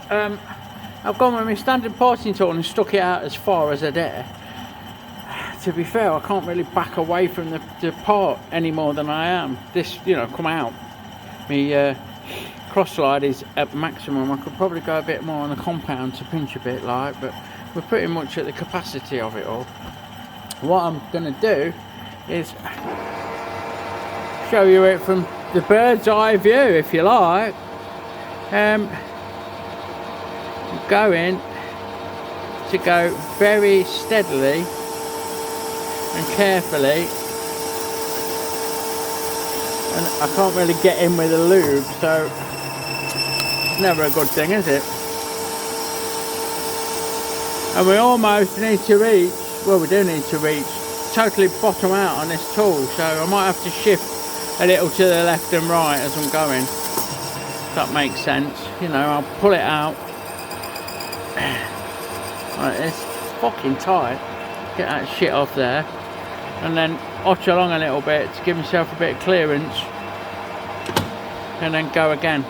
Well, I've gone with my standard parting tool and stuck it out as far as I dare. To be fair, I can't really back away from the part any more than I am. This, you know, come out. My cross slide is at maximum. I could probably go a bit more on the compound to pinch a bit like, but we're pretty much at the capacity of it all. What I'm going to do is show you it from the bird's eye view, if you like. Going to go very steadily and carefully, and I can't really get in with the lube, so it's never a good thing, is it? And we almost need to reach, well, we do need to reach totally bottom out on this tool, so I might have to shift a little to the left and right as I'm going, if that makes sense. You know, I'll pull it out like this, fucking tight, get that shit off there, and then arch along a little bit to give myself a bit of clearance, and then go again,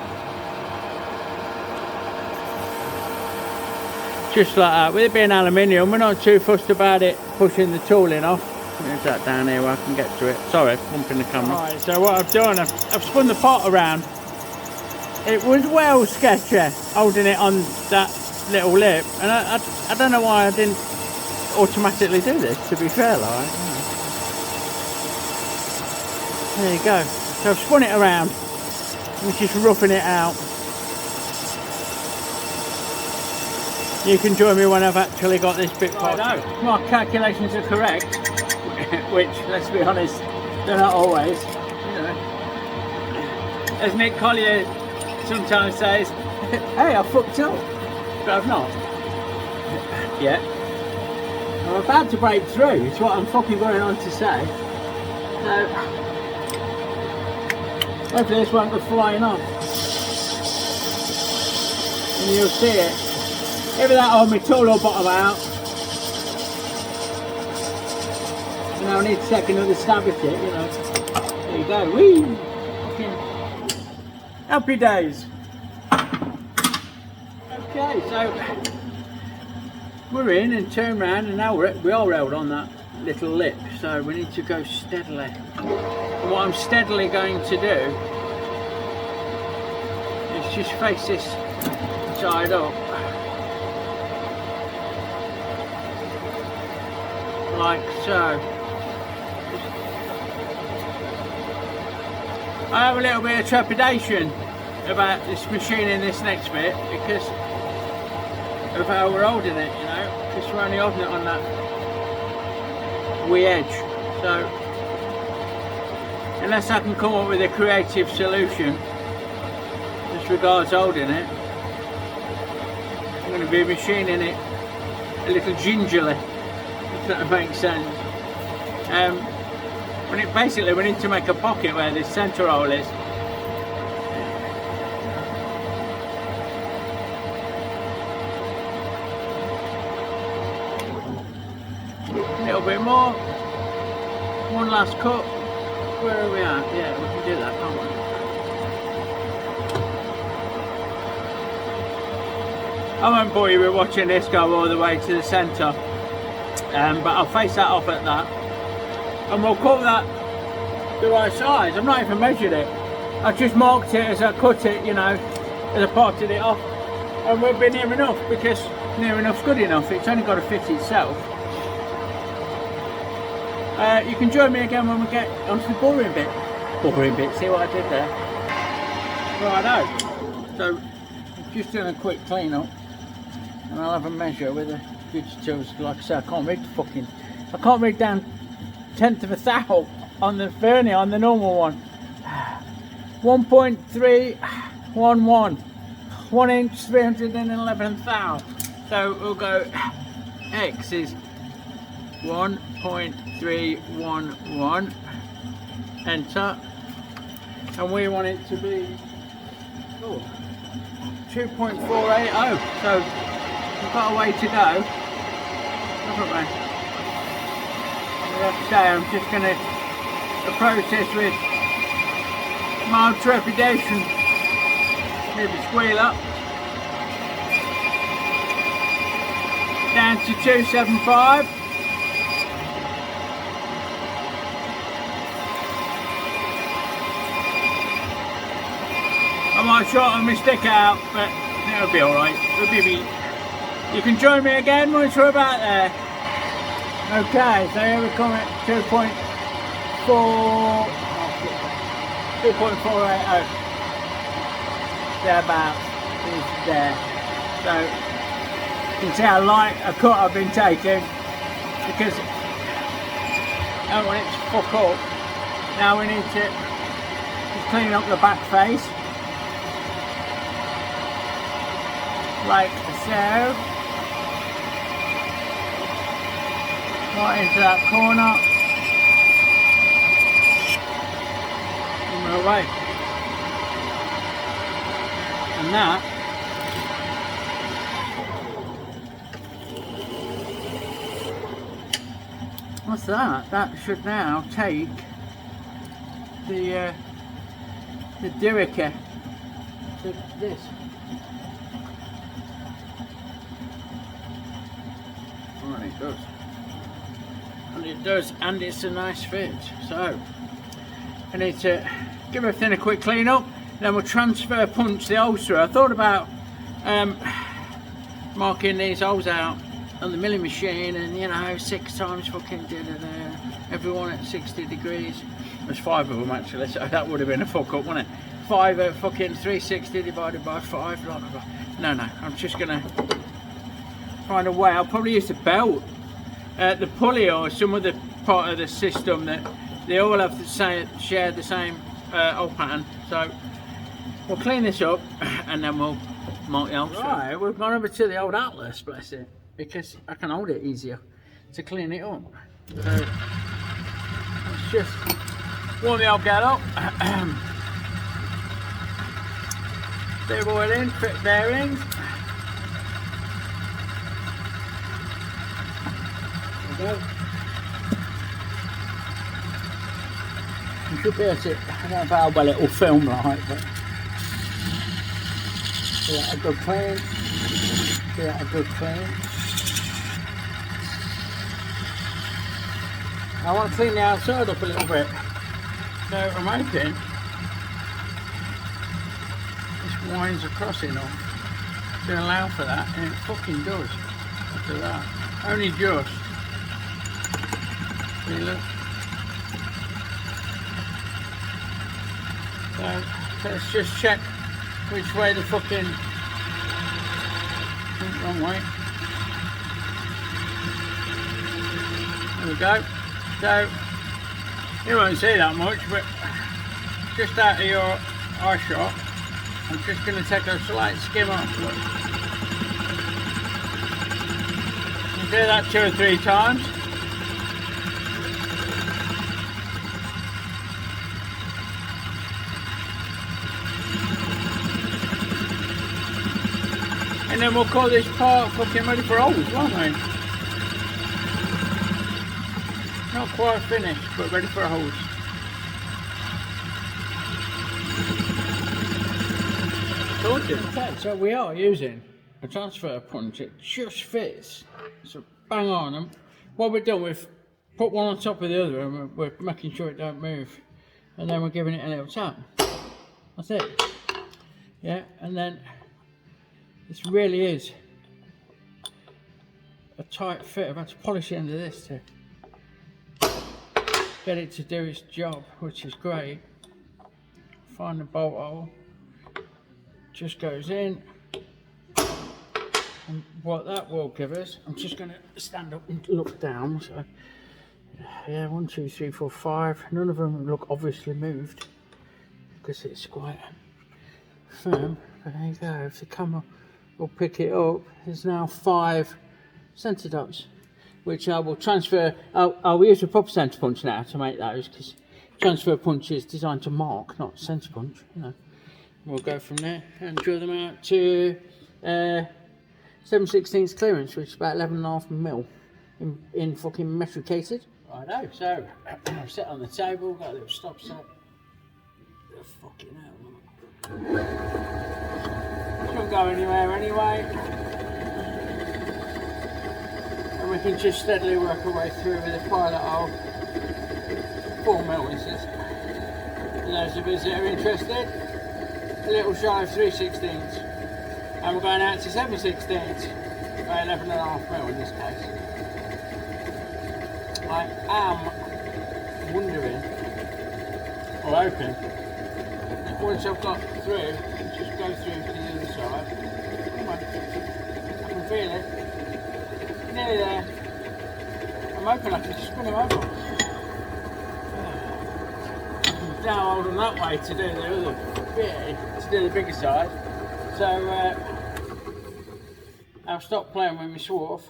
just like that. With it being aluminium, we're not too fussed about it pushing the tooling off. There's that down here where I can get to it. Sorry, bumping the camera. Right, so what I've done, I've spun the pot around. It was well sketchy holding it on that little lip, and I don't know why I didn't automatically do this, to be fair, like. There you go. So I've spun it around. I'm just roughing it out. You can join me when I've actually got this bit part out. My calculations are correct, which, let's be honest, they're not always. You know. As Nick Collier sometimes says, hey, I fucked up, but I've not. Yeah. I'm about to break through, it's what I'm fucking going on to say. So, hopefully this won't go flying off. And you'll see it. Either that or my tool will bottom out. And I'll need to take another stab at it, you know. There you go. Whee! Fucking happy days. Okay, so we're in and turn round, and now we are railed on that little lip, so we need to go steadily. And what I'm steadily going to do is just face this side up, like so. I have a little bit of trepidation about this machine in this next bit because of how we're holding it, you know, because we're only holding it on that wee edge. So unless I can come up with a creative solution as regards holding it, I'm going to be machining it a little gingerly, if that makes sense. Basically we need to make a pocket where this centre hole is. A little bit more. One last cut. Where are we at? Yeah, we can do that, can't we? I won't bore you with watching this go all the way to the centre, but I'll face that off at that, and we'll cut that the right size. I've not even measured it. I've just marked it as I cut it, you know, as I parted it off, and we'll be near enough, because near enough's good enough. It's only got to fit itself. You can join me again when we get onto the boring bit. See what I did there? Righto. So, I've just done a quick clean up, and I'll have a measure with the digitals. Like I said, I can't read down 1/10 of a thou on the vernier, on the normal one. 1.311, 1 inch, 311 thou. So we'll go, X is 1.311, enter, and we want it to be 2.480, so we've got a way to go, haven't we? Like I say, I'm just going to approach this with mild trepidation, maybe squeal up, down to 275. I might shorten my stick out, but it'll be alright. You can join me again once we're about there. Okay, so here we come at 2.480. Thereabouts is there. So you can see how light a cut I've been taking, because I don't want it to fuck up. Now we need to just clean up the back face, like so. Right into that corner. And we're away. And that what's that? That should now take the Dirica to this. Oh, and it does. And it does, and it's a nice fit. So I need to give everything a quick clean up, then we'll transfer punch the holes through. I thought about marking these holes out on the milling machine, and you know, 6 times fucking everyone at 60 degrees. There's 5 of them actually, so that would have been a fuck up, wouldn't it? 5 at fucking 360 divided by 5, blah, blah, blah. No, I'm just gonna find a way. I'll probably use the belt, the pulley, or some other part of the system that they all have to share the same old pattern. So we'll clean this up and then we'll mark the holes. Right, we've gone over to the old Atlas, bless it, because I can hold it easier to clean it up. So let's just warm the old gal up. Bit of oil in, fit bearings. There we go. You should be able to, I don't know how well it will film like, but give that a good clean. Give that a good clean. I want to clean the outside up a little bit. So I'm hoping this winds across enough to allow for that, and it fucking does. Look at that. Only just. See, look. So let's just check which way the fucking wrong way. There we go. So you won't see that much, but just out of your eye shot, I'm just going to take a slight skim off. Look. You do that 2 or 3 times. And then we'll call this part fucking ready for holes, won't we? Not quite finished, but ready for holes. Okay, so we are using a transfer punch. It just fits. So bang on. And what we've done, we've put one on top of the other, and we're making sure it don't move. And then we're giving it a little tap. That's it. Yeah, and then this really is a tight fit. I've had to polish the end of this to get it to do its job, which is great. Find the bolt hole, just goes in, and what that will give us, I'm just going to stand up and look down. So yeah, 1, 2, 3, 4, 5. None of them look obviously moved because it's quite firm. But there you go. If the camera will pick it up, there's now 5 centre dots, which I will transfer. I'll use a proper centre punch now to make those, because transfer punch is designed to mark, not centre punch, you know. We'll go from there and drill them out to 7/16 clearance, which is about 11.5 mil in fucking metricated. Righto, so I've set on the table, got a little stop set. Fucking hell. Shouldn't go anywhere anyway. and we can just steadily work our way through with a pilot hole. 4mm this is. For those of us that are interested, a little shy of 3/16, and we're going out to 7/16, or 11.5mm in this case. I am wondering, or hoping, that once I've got through, just go through to the other side. Come on, I can feel it. Nearly there. I'm hoping I can spin him over. Now hold them that way to do the other bit, to do the bigger side. So I'll stop playing with my swarf.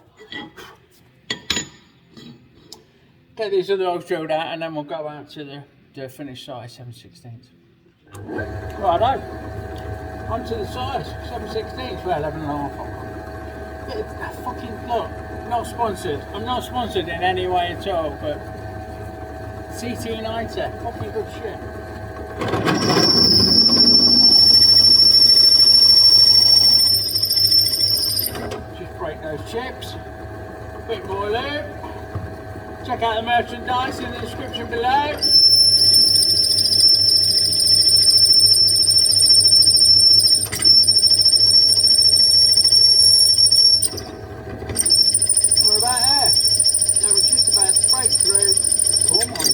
Get these other holes drilled out, and then we'll go out to the finished size 7/16. Righto, onto the size 7/16, well 11.5. Fucking look, not sponsored. I'm not sponsored in any way at all, but CT90, fucking good shit. Just break those chips. Bit more lube. Check out the merchandise in the description below. We're about there. Now we're just about to break through. Come on.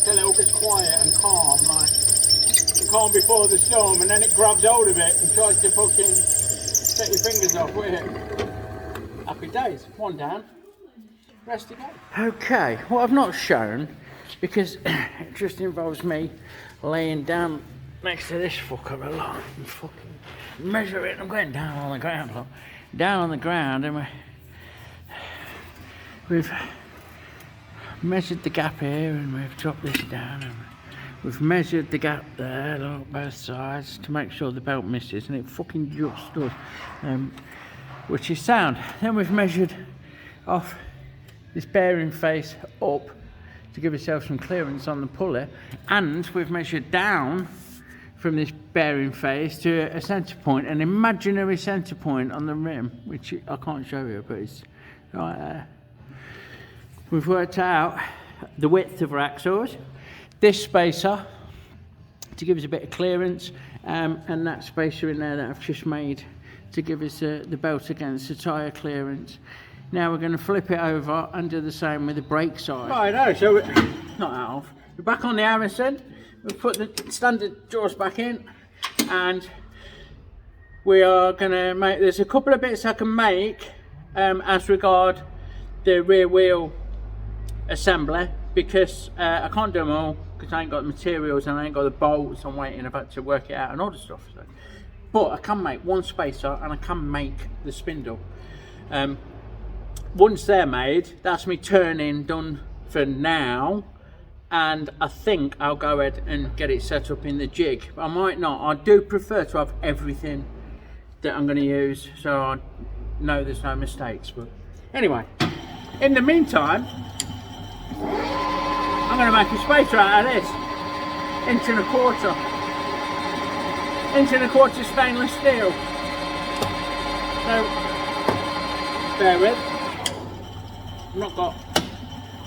Till it all gets quiet and calm, like the calm before the storm, and then it grabs hold of it and tries to fucking take your fingers off with it. Happy days. One down. Rest to go. Okay, what I've not shown, because it just involves me laying down next to this fucker a lot and fucking measure it. I'm going down on the ground, look. Down on the ground, and we've measured the gap here, and we've dropped this down, and we've measured the gap there, look, both sides, to make sure the belt misses, and it fucking just does, which is sound. Then we've measured off this bearing face up to give ourselves some clearance on the pulley, and we've measured down from this bearing face to a centre point, an imaginary centre point on the rim, which I can't show you, but it's right there. We've worked out the width of our axles, this spacer to give us a bit of clearance, and that spacer in there that I've just made to give us the belt against the tyre clearance. Now we're going to flip it over and do the same with the brake side. Right, so we're not that off. We're back on the Harrison. We've put the standard jaws back in, and we are going to make, there's a couple of bits I can make as regard the rear wheel assembly, because I can't do them all because I ain't got the materials and I ain't got the bolts. I'm waiting, I've had to work it out and all the stuff. So. But I can make one spacer and I can make the spindle. Once they're made, that's me turning done for now. And I think I'll go ahead and get it set up in the jig. I might not. I do prefer to have everything that I'm going to use, so I know there's no mistakes. But anyway, in the meantime, I'm going to make a spacer out of this. 1.25 inch. 1.25 stainless steel. So, bear with. I've not got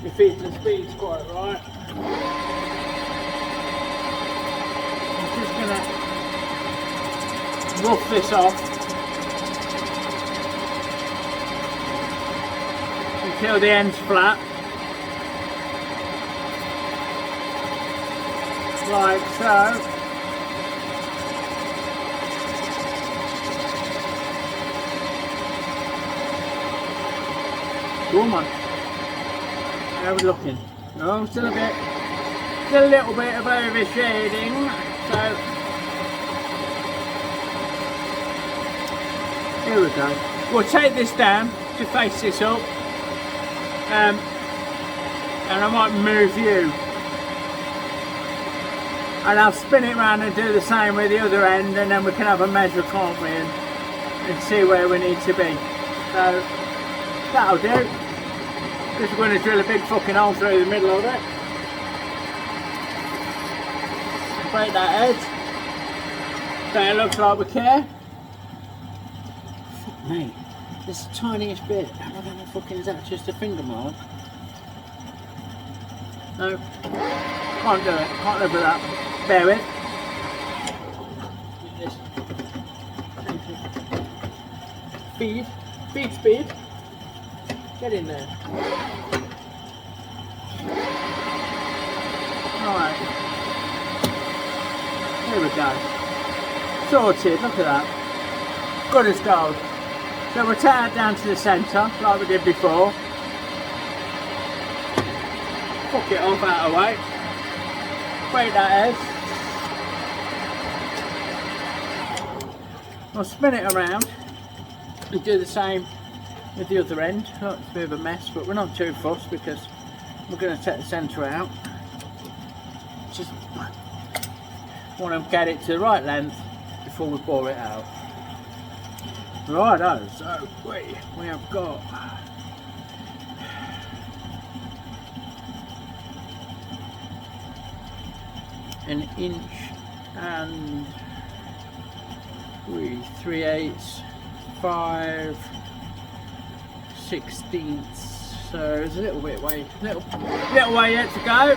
my feet and speeds quite right. I'm just going to rough this off until the end's flat, like so. Come on, how are we looking? No, still a little bit of over shading, so here we go. We'll take this down to face this up, and I might move you, and I'll spin it around and do the same with the other end, and then we can have a measure, can't we, and see where we need to be. So that'll do. Just going to drill a big fucking hole through the middle of it. Break that edge. So it looks like we care. Mate, This tiniest bit. I don't know, fucking, is that just a finger mark? No, can't do it. Can't live with that. Bear with. Feed speed. Get in there. Alright. Here we go. Sorted, look at that. Good as gold. So we'll tear it down to the centre, like we did before. Fuck it off out of the way. Break that edge. I'll spin it around and do the same with the other end. Oh, it's a bit of a mess, but we're not too fussed because we're going to take the centre out. Just want to get it to the right length before we bore it out. Righto, so we have got an inch and 3/8, 5/16, so there's a little way yet to go.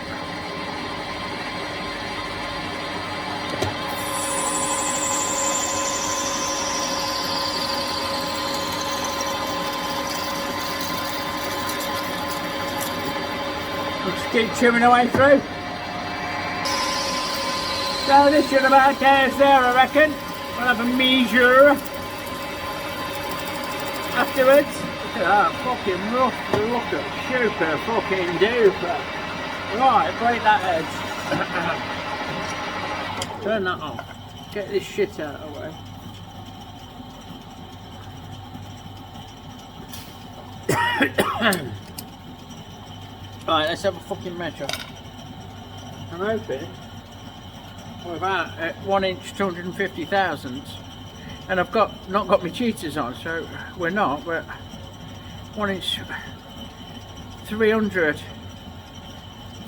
Just keep chipping away through. So this should about get us there, I reckon. We'll have a measure afterwards. Look at that, fucking rough, looker, super fucking duper. Right, break that edge. Turn that off. Get this shit out of the way. Right, let's have a fucking measure. I'm hoping we're about at 1 inch 250 thousandths, and I've not got my cheaters on, so we're 1 inch 300,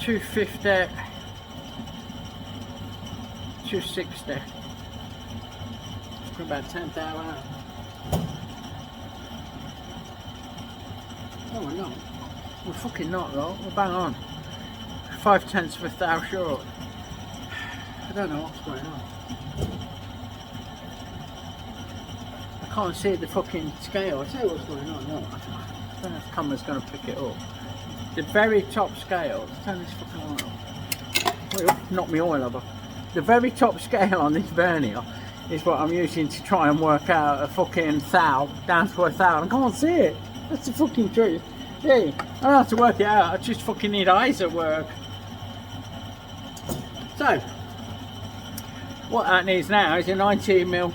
250, 260. We're about 10th hour out. No, we're not. We're fucking not though. We're bang on. 5/10 of a thou short. I don't know what's going on. I can't see the fucking scale. I'll tell you what's going on. No, I don't know if the camera's going to pick it up. The very top scale. Let's turn this fucking oil off. Wait, knock me oil over. The very top scale on this vernier is what I'm using to try and work out a fucking thou down to a thou. I can't see it. That's the fucking truth. See, I don't have to work it out. I just fucking need eyes at work. So, what that needs now is a 19mm,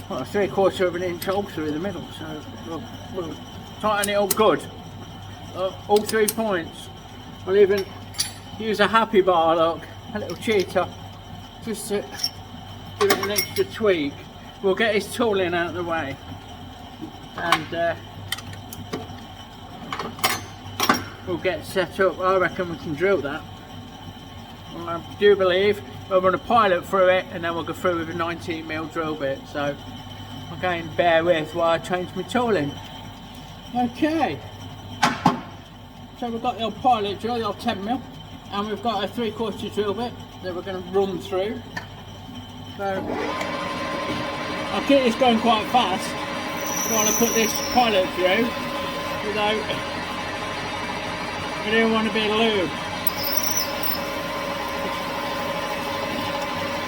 well, 3/4 of an inch hole through the middle. So we'll tighten it up good, all 3 points. We'll even use a happy bar lock, a little cheater, just to give it an extra tweak. We'll get his tooling out of the way, and we'll get set up. I reckon we can drill that. I do believe we're going to pilot through it, and then we'll go through with a 19mm drill bit. So again, bear with while I change my tooling. Okay, so we've got the old pilot drill, the old 10mm, and we've got a 3/4 drill bit that we're going to run through. So I'll keep this going quite fast while I put this pilot through, without, I don't want to be lube.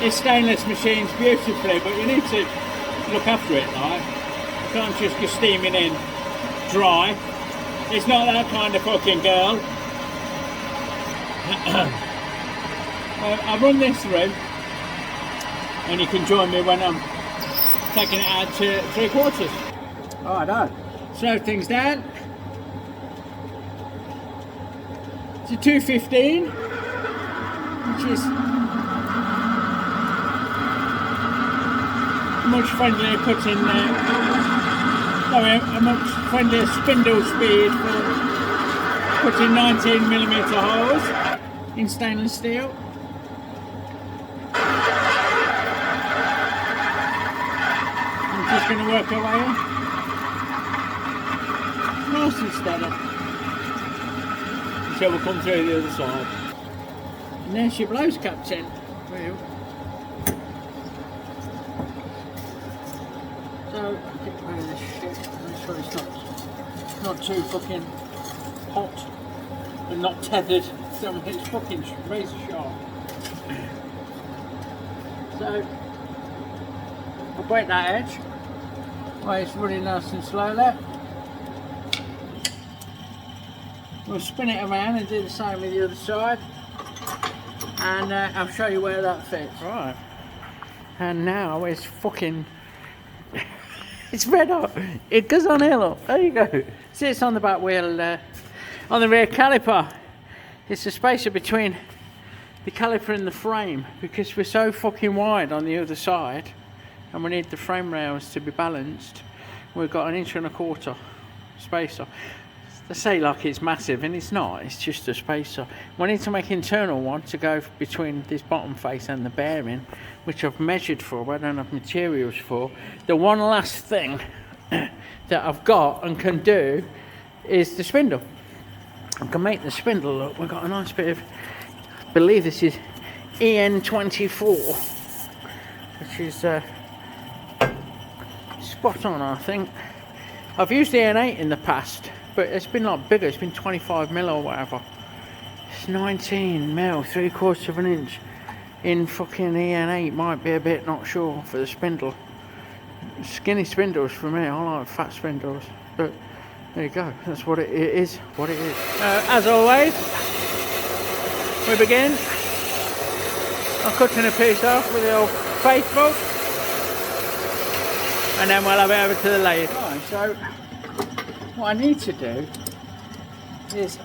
This stainless machine's beautifully, but you need to look after it, like. You can't just go steaming in dry. It's not that kind of fucking girl. I'll run this through, and you can join me when I'm taking it out to 3/4. Alright, slow things down. To 215, which is much friendlier cutting, a much friendlier spindle speed for putting 19mm holes in stainless steel. I'm just going to work our way in. Nice and steady. Until we come through the other side. And there's your blows captain. So, get rid of this shit. Make sure it's not too fucking hot and not tethered. So it's fucking razor sharp. So, I'll break that edge while it's running nice and slowly. We'll spin it around and do the same with the other side, and I'll show you where that fits. Right, and now it's fucking it's red hot. It goes on here, look. There you go. Sits on the back wheel, on the rear caliper. It's the spacer between the caliper and the frame, because we're so fucking wide on the other side and we need the frame rails to be balanced. We've got 1.25 inch spacer. They say like it's massive, and it's not, it's just a spacer. We need to make an internal one to go between this bottom face and the bearing, which I've measured for, but I don't have materials for. The one last thing that I've got and can do is the spindle. I can make the spindle look. We've got a nice bit of, I believe this is EN24, which is spot on, I think. I've used the EN8 in the past, but it's been like bigger, it's been 25mm or whatever. It's 19mm, 3/4 inch in fucking EN8, might be a bit, not sure, for the spindle. Skinny spindles for me, I like fat spindles, but there you go, that's what it is, what it is. As always, we begin on cutting a piece off with the old faithful, and then we'll have it over to the lathe. Right, so what I need to do is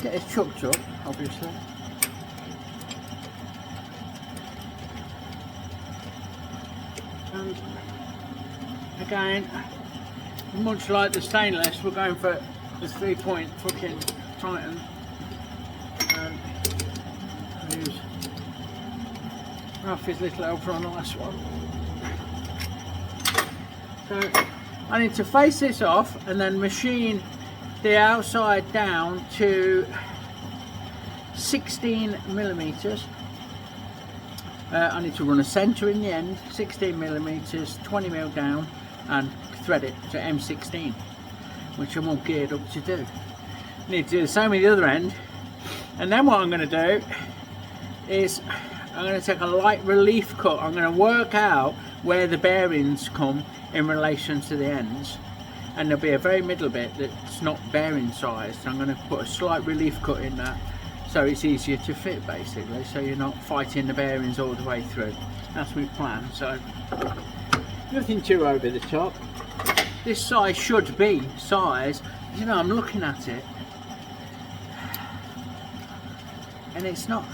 get it chucked up, obviously. And again, much like the stainless, we're going for the 3-point fucking Titan. And I'll use Ralphy's little helper on the last one. So I need to face this off and then machine the outside down to 16mm. I need to run a centre in the end, 16mm, 20mm down, and thread it to M16, which I'm all geared up to do. Need to do the same with the other end, and then what I'm going to do is I'm going to take a light relief cut. I'm going to work out where the bearings come in relation to the ends, and there'll be a very middle bit that's not bearing sized. I'm going to put a slight relief cut in that so it's easier to fit, basically, so you're not fighting the bearings all the way through. That's my plan. So nothing too over the top. This size should be size, you know, I'm looking at it and it's not,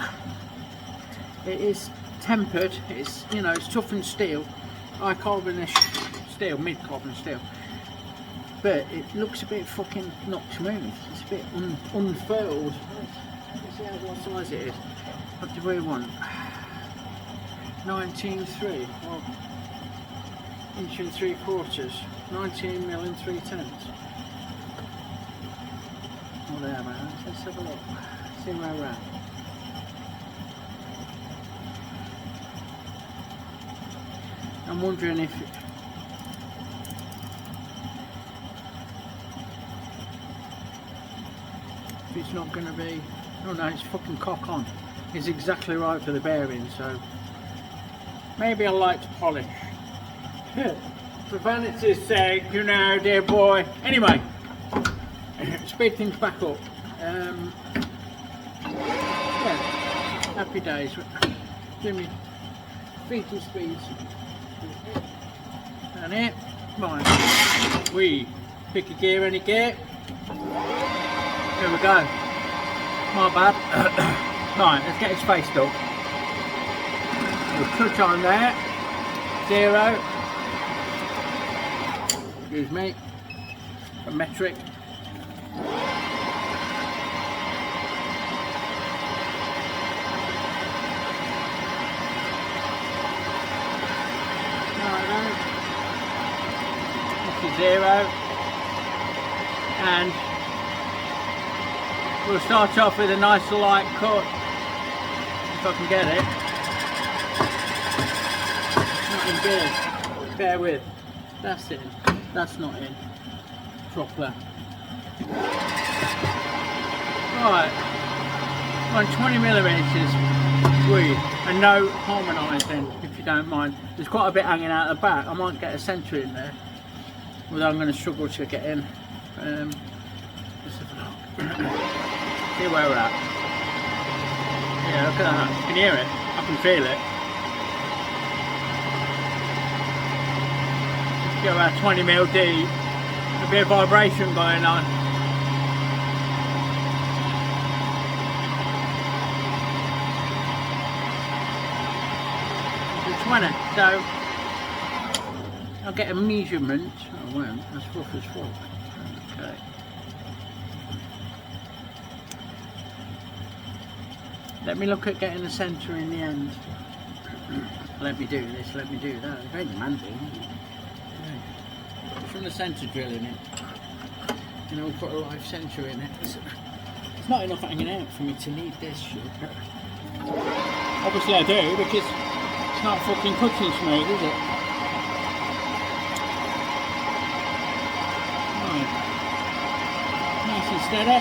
it is tempered, it's, you know, it's toughened steel, high carbon steel, mid carbon steel, but it looks a bit fucking not smooth. It's a bit unfurled. Let's see what size it is. What do we want? 19.3 or 1 3/4, 19mm and 3/10. Oh, there, man. Let's have a look. See where we're at. I'm wondering if it's not going to be. Oh no, it's fucking cock on. It's exactly right for the bearing, so maybe I like to polish. For vanity's sake, you know, dear boy. Anyway, speed things back up. Yeah, happy days. Give me feet to speeds. And it, right. We pick a gear, any gear. Here we go. My bad. Right, let's get his face up. We'll touch on there. 0. Excuse me. A metric. Right, 0. and we'll start off with a nice light cut if I can get it. Not in good, bear with. That's in, that's not in proper. Right, on 20mm weed and no harmonising, if you don't mind. There's quite a bit hanging out the back. I might get a centre in there, although I'm going to struggle to get in. Let's have a look. See where we're at. Yeah, look at that. You can hear it. I can feel it. Go about 20mm deep. A bit of vibration going on. It's 20, so I'll get a measurement. Oh, well, that's rough as fuck. Okay. Let me look at getting the centre in the end. Let me do this, let me do that. It's very demanding. From the centre drilling it, you know, we'll put a live centre in it. It's not enough hanging out for me to need this shit. Obviously I do, because it's not fucking cutting smooth, is it? Right. Nice and steady.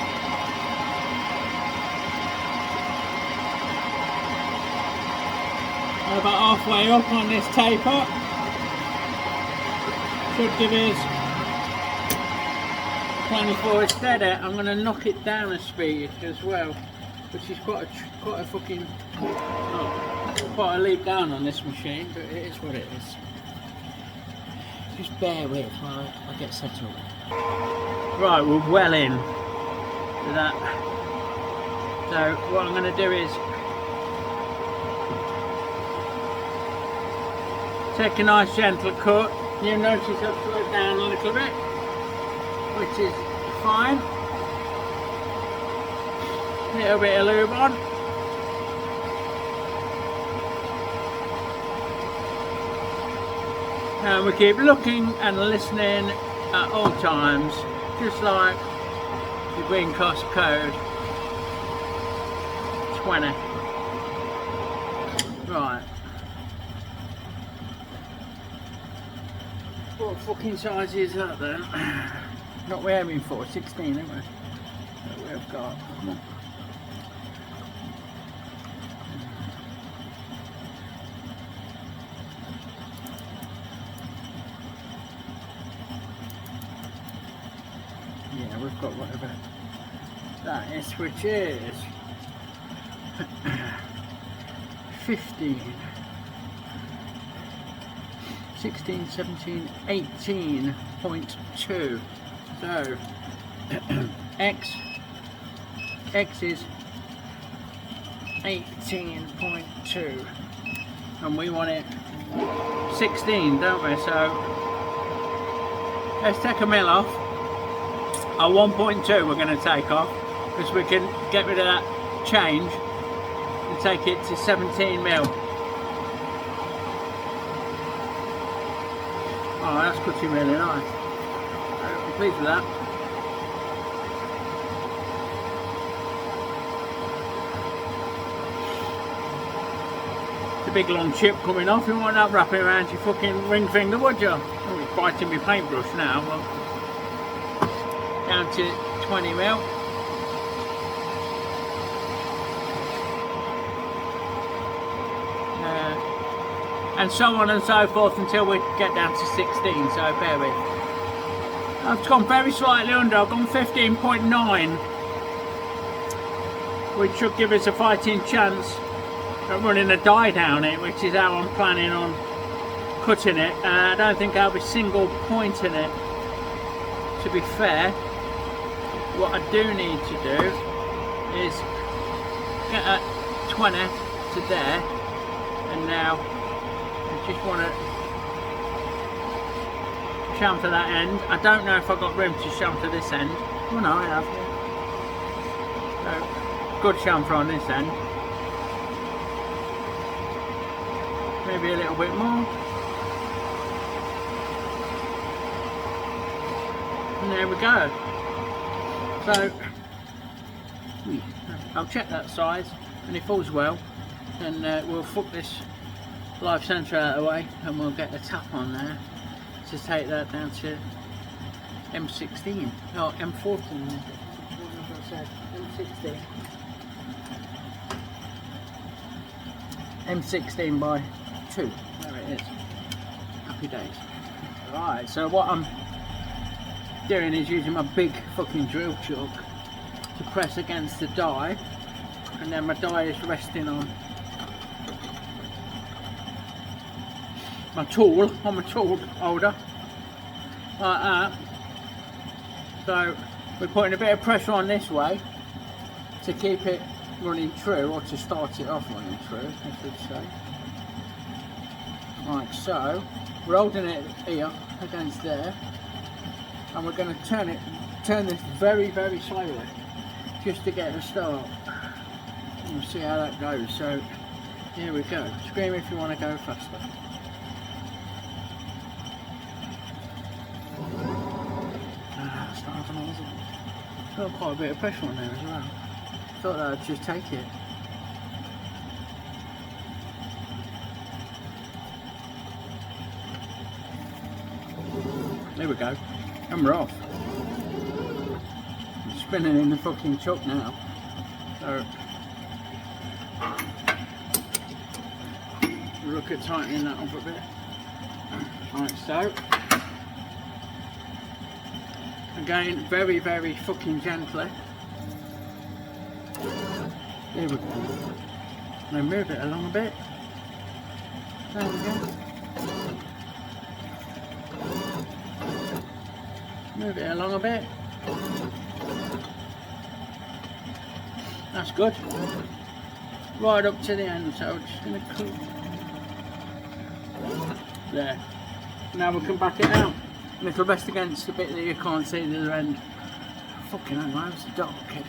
We're about halfway up on this taper. Should give us plenty for it steady. I'm going to knock it down a speed as well, which is quite a fucking quite a leap down on this machine, but it is what it is. Just bear with while I get settled. Right, we're well in to that. So what I'm going to do is take a nice gentle cut. You notice I've slowed down a little bit, which is fine. A little bit of lube on. And we keep looking and listening at all times, just like the green cost code 20. Right. What fucking size is that then? Not we're aiming for, 16, ain't we? That we've got. Come on. Yeah, we've got whatever that is, which is 15. 16, 17, 18.2. So X is 18.2 and we want it 16, don't we? So let's take a mil off. Our 1.2 we're going to take off, because we can get rid of that change and take it to 17mm. Oh, that's cutting really nice. I'm pleased with that. It's a big long chip coming off. You want that wrapping around your fucking ring finger, would you? Oh, it's biting my paintbrush now. Well, down to 20mm. And so on and so forth until we get down to 16, so bear with. I've gone very slightly under, I've gone 15.9, which should give us a fighting chance at running a die down it, which is how I'm planning on cutting it. I don't think I'll be single pointing it, to be fair. What I do need to do is get at 20 to there, and now just want to chamfer that end. I don't know if I've got room to chamfer this end. Oh no, I have. So, good chamfer on this end. Maybe a little bit more. And there we go. So I'll check that size, and if all's well, then we'll fuck this live centre out of the way, and we'll get a tap on there to take that down to M16, no, M14, I said, M16. M16 by 2, there it is. Happy days. Right, so what I'm doing is using my big fucking drill chuck to press against the die, and then my die is resting on my tool holder, like that. So we're putting a bit of pressure on this way to keep it running true, or to start it off running true, I should say. Like so, we're holding it here against there, and we're going to turn this very slowly, just to get a start. And we'll see how that goes. So here we go. Scream if you want to go faster. That's not happening, is it? Got quite a bit of pressure on there as well. Thought that I'd just take it. There we go. And we're off. I'm spinning in the fucking chuck now. So we'll look at tightening that up a bit. Like so. Again, very fucking gently. There we go. Now move it along a bit. There we go. Move it along a bit. That's good. Right up to the end, so I'm just going to clip. There. Now we can back it out. A little rest against the bit that you can't see the other end. Fucking hell, man, it's dark, kid.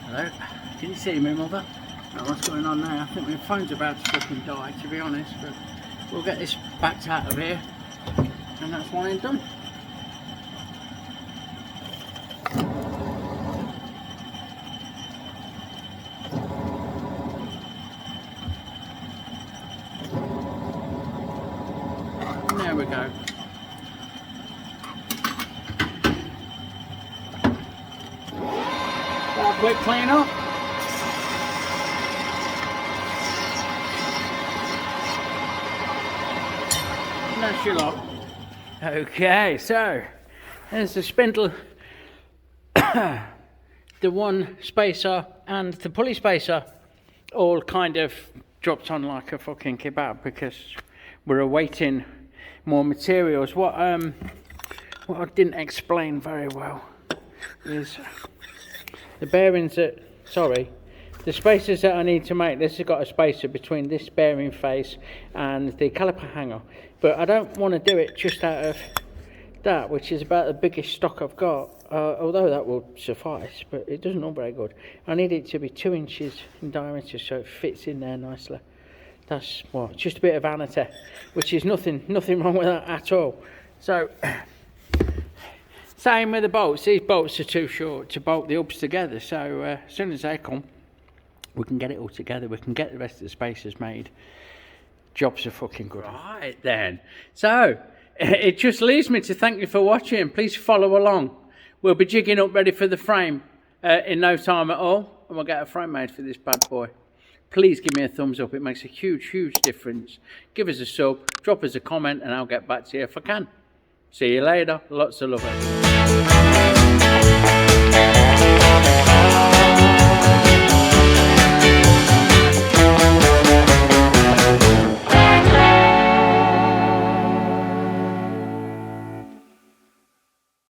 Hello, can you see me, mother? Oh, what's going on there? I think my phone's about to fucking die, to be honest, but we'll get this backed out of here, and that's one end done. There we go. Quick clean up. That's your lot. Okay, so there's the spindle, the one spacer and the pulley spacer all kind of dropped on like a fucking kebab because we're awaiting more materials. What I didn't explain very well is the bearings that, the spacers that I need to make. This has got a spacer between this bearing face and the caliper hanger, but I don't want to do it just out of that, which is about the biggest stock I've got, although that will suffice, but it doesn't look very good. I need it to be 2 inches in diameter so it fits in there nicely. That's what, just a bit of vanity, which is nothing wrong with that at all. So same with the bolts. These bolts are too short to bolt the hubs together, so as soon as they come, we can get it all together. We can get the rest of the spacers made. Jobs are fucking good. Right then. So it just leaves me to thank you for watching. Please follow along. We'll be jigging up ready for the frame in no time at all, and we'll get a frame made for this bad boy. Please give me a thumbs up. It makes a huge difference. Give us a sub, drop us a comment, and I'll get back to you if I can. See you later. Lots of love.